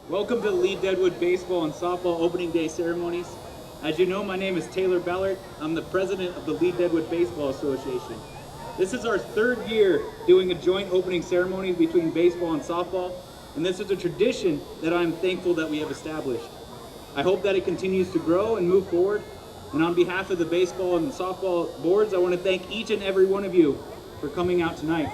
Welcome to the Lead-Deadwood baseball and softball opening day ceremonies. As you know, my name is Taylor Ballard. I'm the president of the Lead-Deadwood Baseball Association. This is our third year doing a joint opening ceremony between baseball and softball, and this is a tradition that I'm thankful that we have established. I hope that it continues to grow and move forward, and on behalf of the baseball and softball boards, I want to thank each and every one of you for coming out tonight.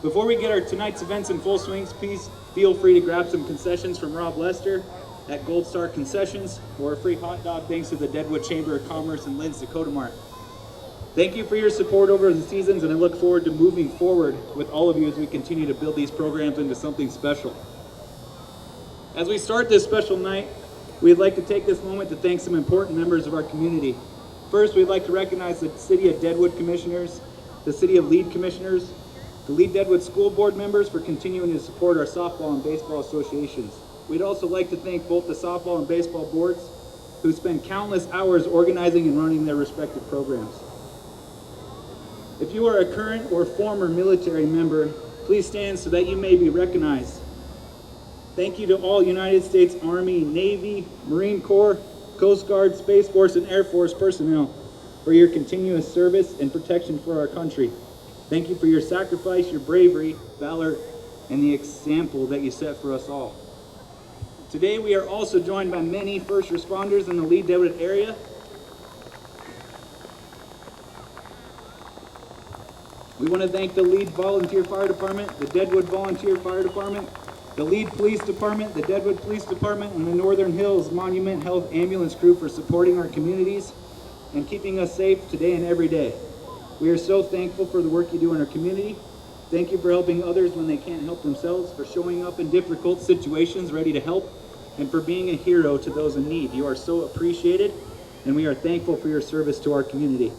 Before we get our tonight's events in full swings, please feel free to grab some concessions from Rob Lester at Gold Star Concessions, or a free hot dog thanks to the Deadwood Chamber of Commerce and Lynn's Dakota Mart. Thank you for your support over the seasons, and I look forward to moving forward with all of you as we continue to build these programs into something special. As we start this special night, we'd like to take this moment to thank some important members of our community. First, we'd like to recognize the City of Deadwood Commissioners, the City of Lead Commissioners, the Lead-Deadwood School Board members for continuing to support our softball and baseball associations. We'd also like to thank both the softball and baseball boards who spend countless hours organizing and running their respective programs. If you are a current or former military member, please stand so that you may be recognized. Thank you to all United States Army, Navy, Marine Corps, Coast Guard, Space Force, and Air Force personnel for your continuous service and protection for our country. Thank you for your sacrifice, your bravery, valor, and the example that you set for us all. Today we are also joined by many first responders in the Lead-Deadwood area. We want to thank the Lead Volunteer Fire Department, the Deadwood Volunteer Fire Department, the Lead Police Department, the Deadwood Police Department, and the Northern Hills Monument Health Ambulance Crew for supporting our communities and keeping us safe today and every day. We are so thankful for the work you do in our community. Thank you for helping others when they can't help themselves, for showing up in difficult situations ready to help, and for being a hero to those in need. You are so appreciated, and we are thankful for your service to our community.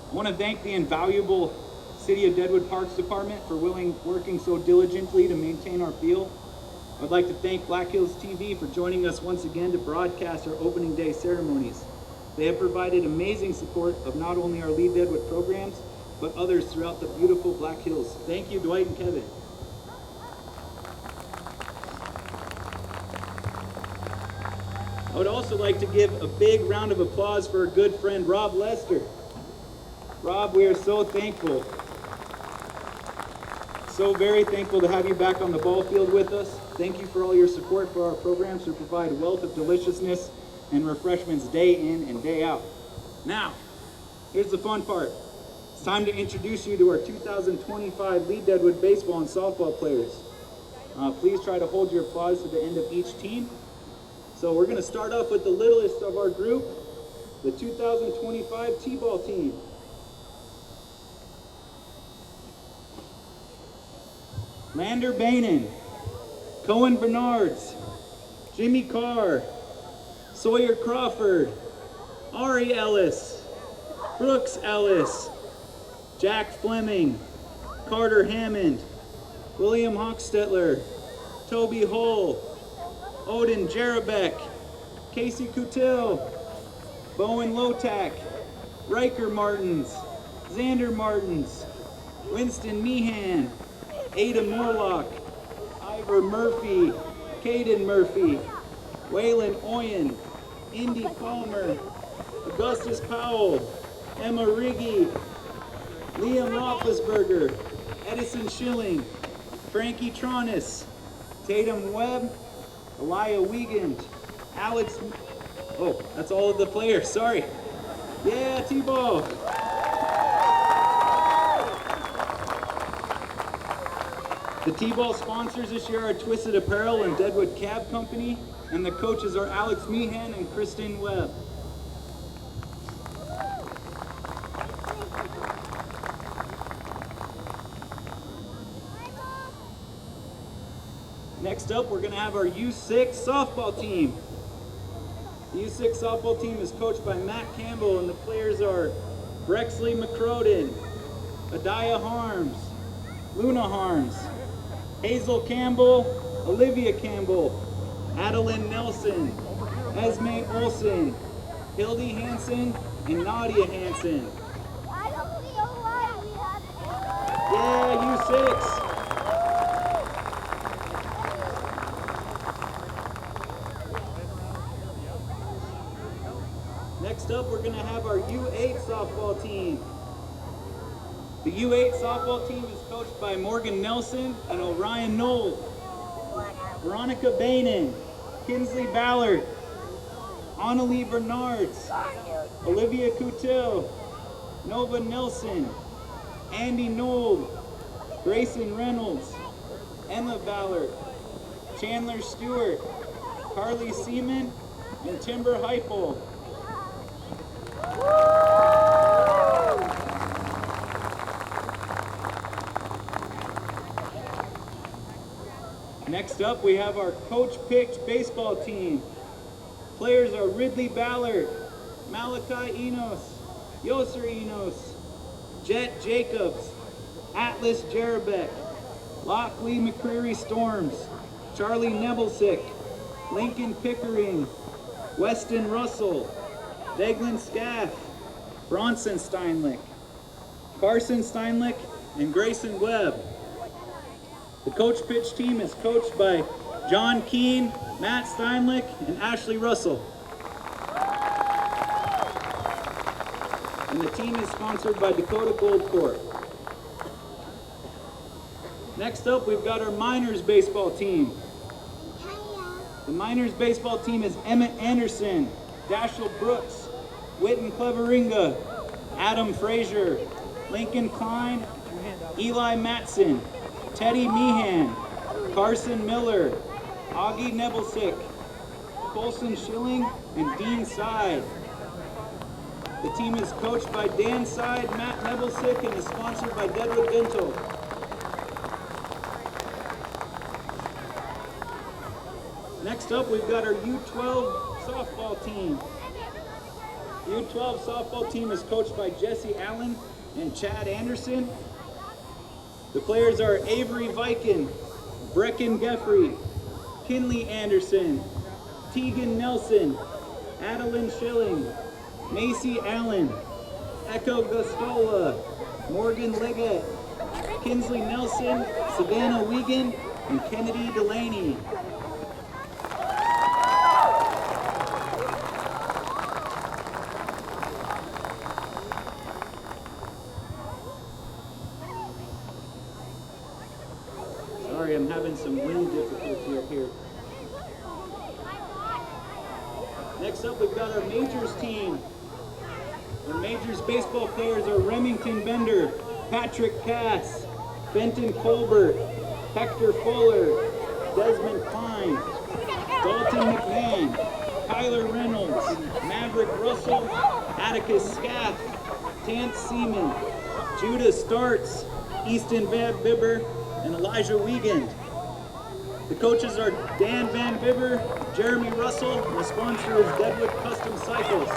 I want to thank the invaluable City of Deadwood Parks Department for working so diligently to maintain our field. I'd like to thank Black Hills TV for joining us once again to broadcast our opening day ceremonies. They have provided amazing support of not only our Lead-Deadwood programs, but others throughout the beautiful Black Hills. Thank you, Dwight and Kevin. I would also like to give a big round of applause for our good friend, Rob Lester. Rob, we are so thankful. So very thankful to have you back on the ball field with us. Thank you for all your support for our programs to provide a wealth of deliciousness and refreshments day in and day out. Now, here's the fun part. It's time to introduce you to our 2025 Lead-Deadwood baseball and softball players. Please try to hold your applause to the end of each team. So we're going to start off with the littlest of our group, the 2025 T-ball team. Lander Bainan, Cohen Bernards, Jimmy Carr, Sawyer Crawford, Ari Ellis, Brooks Ellis, Jack Fleming, Carter Hammond, William Hochstetler, Toby Hull, Odin Jarabek, Casey Coutil, Bowen Lotak, Riker Martins, Xander Martins, Winston Meehan, Ada Morlock, Ivor Murphy, Caden Murphy, Waylon Oyen, Indy Palmer, Augustus Powell, Emma Riggy, Liam Roethlisberger, Edison Schilling, Frankie Tronis, Tatum Webb, Elia Wiegand, Alex, oh, that's all of the players, sorry. Yeah, T-ball. The T-ball sponsors this year are Twisted Apparel and Deadwood Cab Company, and the coaches are Alex Meehan and Kristen Webb. Next up, we're going to have our U6 softball team. The U6 softball team is coached by Matt Campbell, and the players are Brexley McCroden, Adiah Harms, Luna Harms, Hazel Campbell, Olivia Campbell, Adeline Nelson, Esme Olson, Hildy Hansen, and Nadia Hansen. Yeah, U6. Next up, we're going to have our U8 softball team. The U8 softball team is coached by Morgan Nelson and Orion Knoll, Veronica Bainan, Kinsley Ballard, Annalie Bernards, Olivia Coutil, Nova Nelson, Andy Knoll, Grayson Reynolds, Emma Ballard, Chandler Stewart, Carly Seaman, and Timber Heupel. Next up, we have our coach-picked baseball team. Players are Ridley Ballard, Malachi Enos, Yoser Enos, Jet Jacobs, Atlas Jerabek, Lockley McCreary Storms, Charlie Nebelsick, Lincoln Pickering, Weston Russell, Deglin Scaff, Bronson Steinlich, Carson Steinlich, and Grayson Webb. The coach pitch team is coached by John Keene, Matt Steinlich, and Ashley Russell. And the team is sponsored by Dakota Gold Corp. Next up, we've got our minors baseball team. The minors baseball team is Emmett Anderson, Dashiell Brooks, Witten Cleveringa, Adam Frazier, Lincoln Klein, Eli Matson, Teddy Meehan, Carson Miller, Augie Nebelsick, Colson Schilling, and Dean Side. The team is coached by Dan Side, Matt Nebelsick, and is sponsored by Deadwood Dental. Next up, we've got our U12 softball team. The U12 softball team is coached by Jesse Allen and Chad Anderson. The players are Avery Viken, Brecken Geffrey, Kinley Anderson, Tegan Nelson, Adeline Schilling, Macy Allen, Echo Gustola, Morgan Leggett, Kinsley Nelson, Savannah Wiegand, and Kennedy Delaney. Sorry, I'm having some wind difficulty up here. Next up, we've got our majors team. Our majors baseball players are Remington Bender, Patrick Cass, Benton Colbert, Hector Fuller, Desmond Klein, Dalton McMahon, Kyler Reynolds, Maverick Russell, Atticus Scaff, Tance Seaman, Judah Starts, Easton Van Bibber, and Elijah Wiegand. The coaches are Dan Van Bibber, Jeremy Russell, and the sponsor is Deadwood Custom Cycles.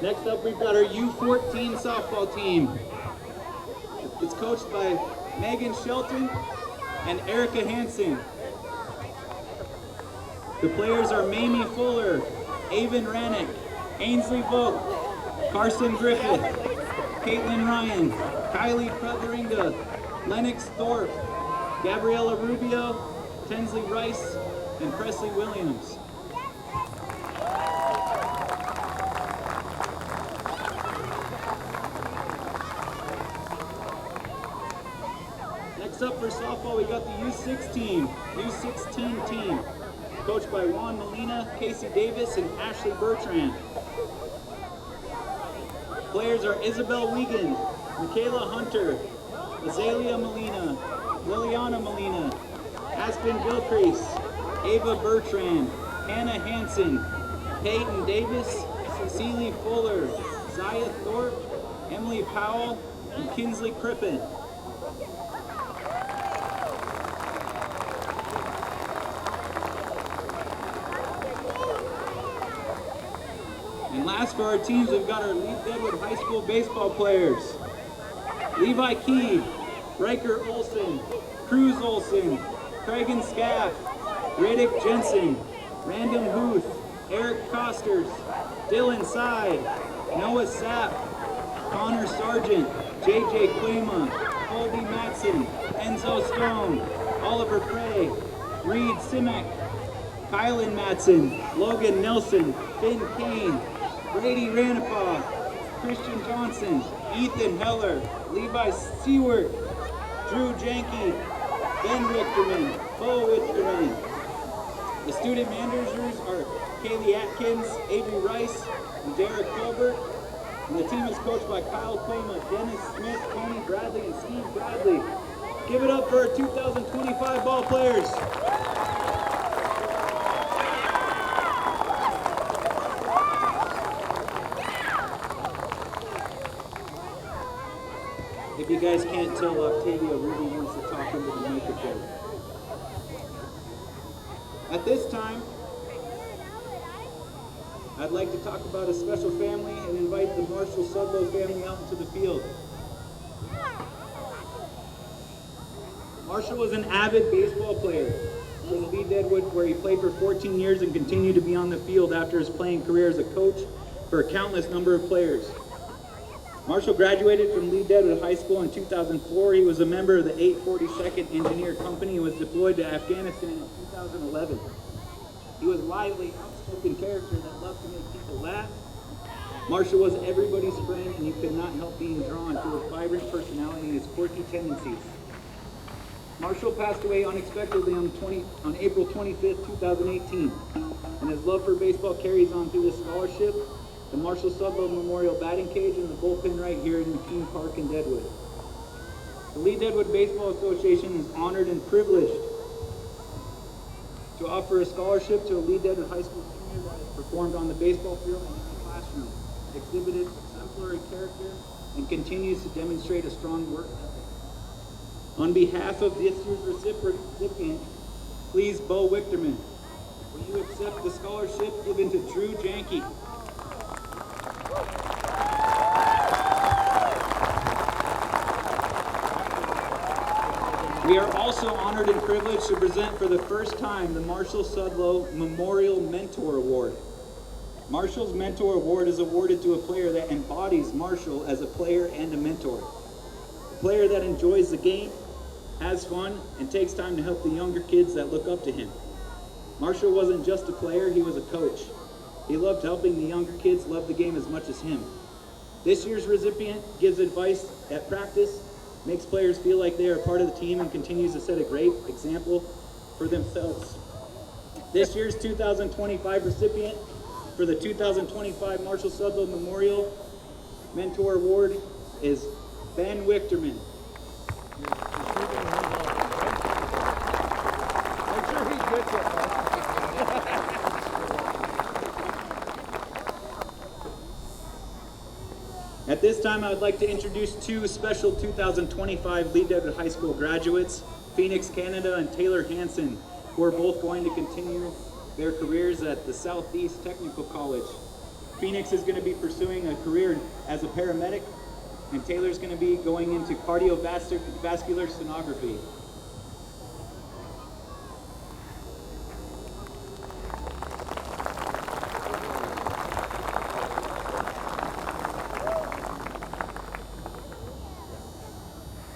Next up, we've got our U14 softball team. It's coached by Megan Shelton and Erica Hansen. The players are Mamie Fuller, Avon Rannick, Ainsley Vogt, Carson Griffith, Caitlin Ryan, Kylie Cleveringa, Lennox Thorpe, Gabriella Rubio, Tensley Rice, and Presley Williams. Next up for softball, we got the U16 team, coached by Juan Molina, Casey Davis, and Ashley Bertrand. Players are Isabel Wiegand, Michaela Hunter, Azalea Molina, Liliana Molina, Aspen Gilcrease, Ava Bertrand, Hannah Hansen, Peyton Davis, Cecily Fuller, Zaya Thorpe, Emily Powell, and Kinsley Crippen. And last for our teams, we've got our Lead-Deadwood High School baseball players. Levi Key, Riker Olson, Cruz Olson, Cragen Scaff, Riddick Jensen, Random Huth, Eric Costers, Dylan Side, Noah Sapp, Connor Sargent, JJ Quema, Colby Matson, Enzo Stone, Oliver Prey, Reed Simek, Kylan Matson, Logan Nelson, Finn Kane, Brady Ranapaugh, Christian Johnson, Ethan Heller, Levi Seward, Drew Janke, Ben Wichterman, Bo Wichterman. The student managers are Kaylee Atkins, Avery Rice, and Derek Colbert. And the team is coached by Kyle Quema, Dennis Smith, Tony Bradley, and Steve Bradley. Give it up for our 2025 ball players. If you guys can't tell, Octavia really wants to talk into the microphone. At this time, I'd like to talk about a special family and invite the Marshall Sudlow family out into the field. Marshall was an avid baseball player for the Lead-Deadwood, where he played for 14 years and continued to be on the field after his playing career as a coach for a countless number of players. Marshall graduated from Lead-Deadwood High School in 2004. He was a member of the 842nd Engineer Company and was deployed to Afghanistan in 2011. He was a lively, outspoken character that loved to make people laugh. Marshall was everybody's friend, and you could not help being drawn to his vibrant personality and his quirky tendencies. Marshall passed away unexpectedly on April 25th, 2018, and his love for baseball carries on through the scholarship, the Marshall Sudlow Memorial Batting Cage, and the bullpen right here in McKean Park in Deadwood. The Lead-Deadwood Baseball Association is honored and privileged to offer a scholarship to a Lead-Deadwood High School senior that has performed on the baseball field and in the classroom, exhibited exemplary character, and continues to demonstrate a strong work ethic. On behalf of this year's recipient, please, Bo Wichterman, will you accept the scholarship given to Drew Janke? We are also honored and privileged to present for the first time the Marshall Sudlow Memorial Mentor Award. Marshall's Mentor Award is awarded to a player that embodies Marshall as a player and a mentor. A player that enjoys the game, has fun, and takes time to help the younger kids that look up to him. Marshall wasn't just a player, he was a coach. He loved helping the younger kids love the game as much as him. This year's recipient gives advice at practice, makes players feel like they are part of the team, and continues to set a great example for themselves. This year's 2025 recipient for the 2025 Marshall Sudlow Memorial Mentor Award is Ben Wichterman. Make sure he gets it, man. At this time, I would like to introduce two special 2025 Lead-Deadwood High School graduates, Phoenix Canada and Taylor Hansen, who are both going to continue their careers at the Southeast Technical College. Phoenix is going to be pursuing a career as a paramedic, and Taylor's going to be going into cardiovascular sonography.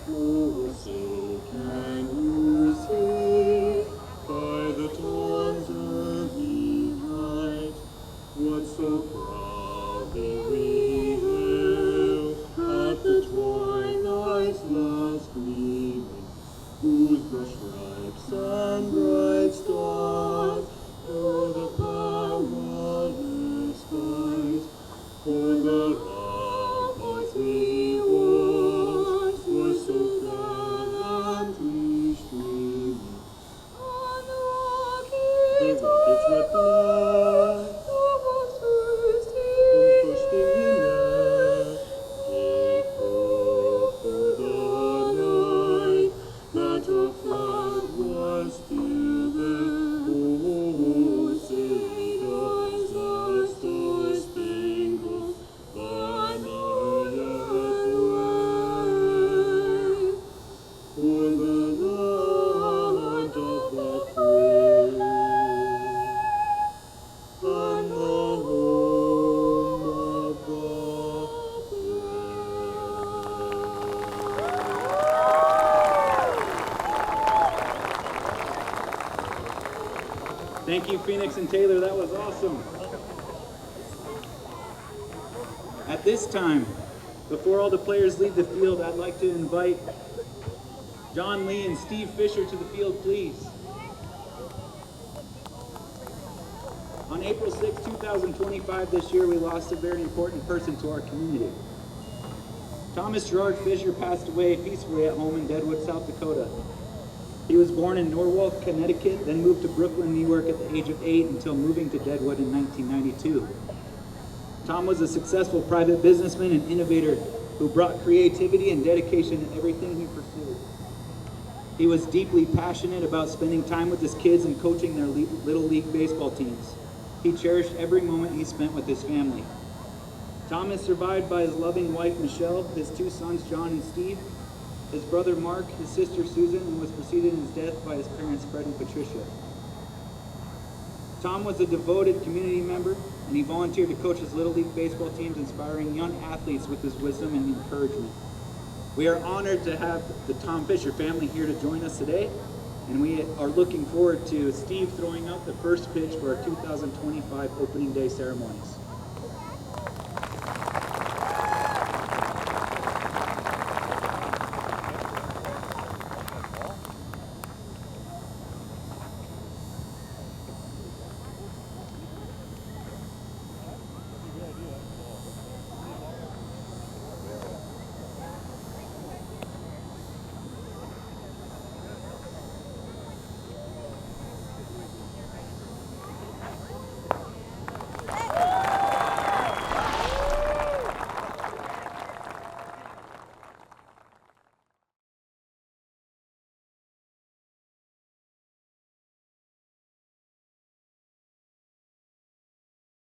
Oh, so can you see by the dawn's early light what so proudly we hailed at the twilight's last gleaming Thank you, Phoenix and Taylor. That was awesome. At this time, before all the players leave the field, I'd like to invite John Lee and Steve Fisher to the field, please. On April 6, 2025, this year, we lost a very important person to our community. Thomas Gerard Fisher passed away peacefully at home in Deadwood, South Dakota. He was born in Norwalk, Connecticut, then moved to Brooklyn, New York at the age of 8 until moving to Deadwood in 1992. Tom was a successful private businessman and innovator who brought creativity and dedication to everything he pursued. He was deeply passionate about spending time with his kids and coaching their Little League baseball teams. He cherished every moment he spent with his family. Tom is survived by his loving wife, Michelle, his 2 sons, John and Steve, his brother, Mark, his sister, Susan, and was preceded in his death by his parents, Fred and Patricia. Tom was a devoted community member, and he volunteered to coach his Little League baseball teams, inspiring young athletes with his wisdom and encouragement. We are honored to have the Tom Fisher family here to join us today, and we are looking forward to Steve throwing out the first pitch for our 2025 opening day ceremonies.